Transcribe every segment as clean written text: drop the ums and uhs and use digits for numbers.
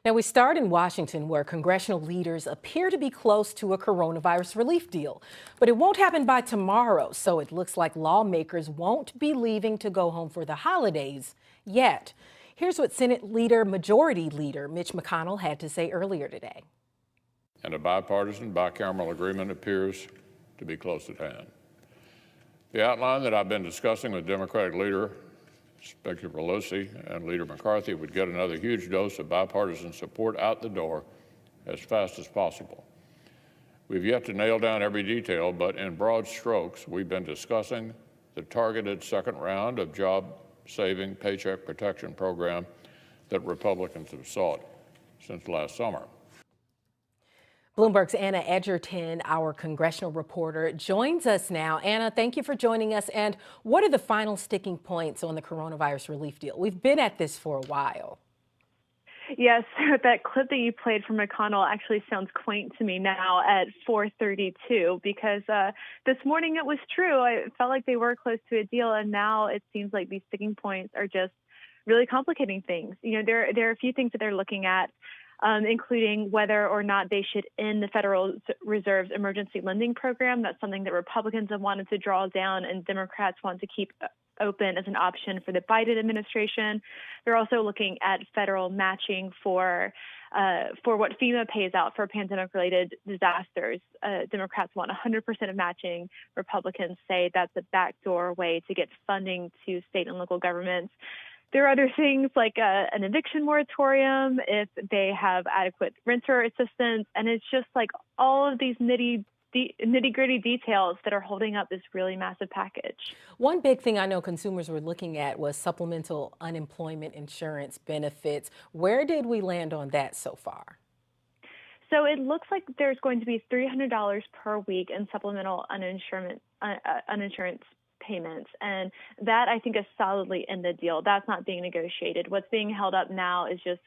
Now, we start in Washington, where congressional leaders appear to be close to a coronavirus relief deal. But it won't happen by tomorrow, so it looks like lawmakers won't be leaving to go home for the holidays yet. Here's what Majority Leader Mitch McConnell had to say earlier today. And a bipartisan, bicameral agreement appears to be close at hand. The outline that I've been discussing with Democratic leader Speaker Pelosi and Leader McCarthy would get another huge dose of bipartisan support out the door as fast as possible. We've yet to nail down every detail, but in broad strokes, we've been discussing the targeted second round of job-saving Paycheck Protection Program that Republicans have sought since last summer. Bloomberg's Anna Edgerton, our congressional reporter, joins us now. Anna, thank you for joining us. And what are the final sticking points on the coronavirus relief deal? We've been at this for a while. Yes, that clip that you played from McConnell actually sounds quaint to me now at 4:32 because this morning it was true. I felt like they were close to a deal, and now it seems like these sticking points are just really complicating things. You know, there are a few things that they're looking at, including whether or not they should end the Federal Reserve's emergency lending program. That's something that Republicans have wanted to draw down and Democrats want to keep open as an option for the Biden administration. They're also looking at federal matching for what FEMA pays out for pandemic-related disasters. Democrats want 100% of matching. Republicans say that's a backdoor way to get funding to state and local governments. There are other things like an eviction moratorium if they have adequate renter assistance. And it's just like all of these nitty-gritty details that are holding up this really massive package. One big thing I know consumers were looking at was supplemental unemployment insurance benefits. Where did we land on that so far? So it looks like there's going to be $300 per week in supplemental uninsurance payments. And that, I think, is solidly in the deal. That's not being negotiated. What's being held up now is just,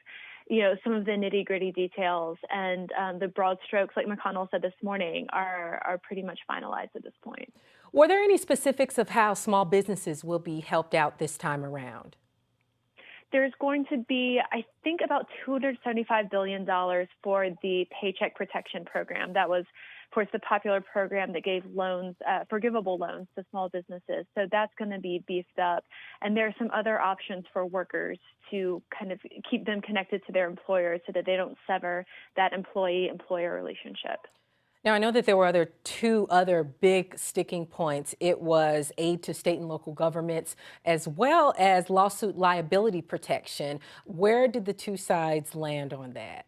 some of the nitty-gritty details, and the broad strokes, like McConnell said this morning, are pretty much finalized at this point. Were there any specifics of how small businesses will be helped out this time around? There's going to be, I think, about $275 billion for the Paycheck Protection Program. That was, of course, the popular program that gave loans, forgivable loans to small businesses. So that's going to be beefed up. And there are some other options for workers to kind of keep them connected to their employers so that they don't sever that employee-employer relationship. Now, I know that there were two other big sticking points. It was aid to state and local governments, as well as lawsuit liability protection. Where did the two sides land on that?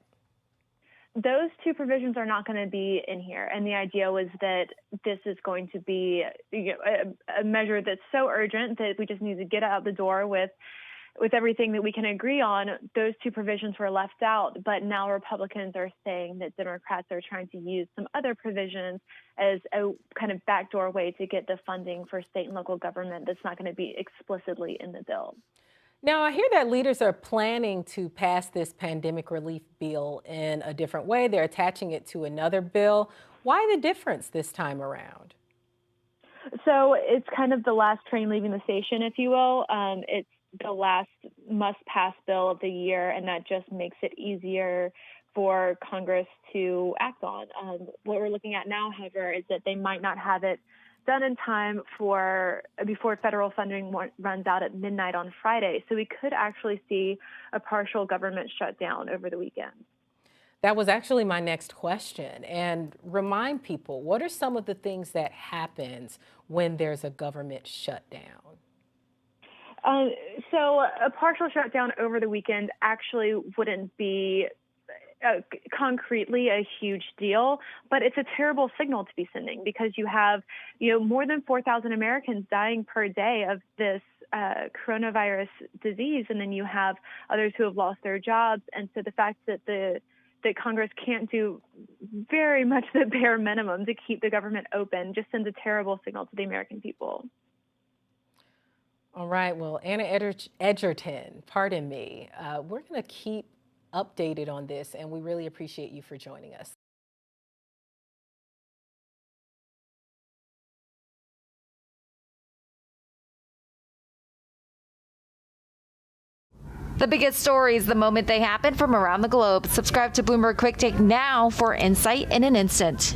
Those two provisions are not going to be in here. And the idea was that this is going to be a measure that's so urgent that we just need to get out the door with everything that we can agree on. Those two provisions were left out, but now Republicans are saying that Democrats are trying to use some other provisions as a kind of backdoor way to get the funding for state and local government that's not going to be explicitly in the bill. Now, I hear that leaders are planning to pass this pandemic relief bill in a different way. They're attaching it to another bill. Why the difference this time around? So it's kind of the last train leaving the station, if you will. It's the last must-pass bill of the year, and that just makes it easier for Congress to act on. What we're looking at now, however, is that they might not have it done in time before federal funding runs out at midnight on Friday. So we could actually see a partial government shutdown over the weekend. That was actually my next question. And remind people, what are some of the things that happens when there's a government shutdown? So a partial shutdown over the weekend actually wouldn't be concretely a huge deal, but it's a terrible signal to be sending because you have, more than 4,000 Americans dying per day of this coronavirus disease, and then you have others who have lost their jobs. And so the fact that that Congress can't do very much the bare minimum to keep the government open just sends a terrible signal to the American people. All right. Well, Anna Edgerton, pardon me. We're going to keep updated on this, and we really appreciate you for joining us. The biggest stories the moment they happen from around the globe. Subscribe to Bloomberg Quick Take now for insight in an instant.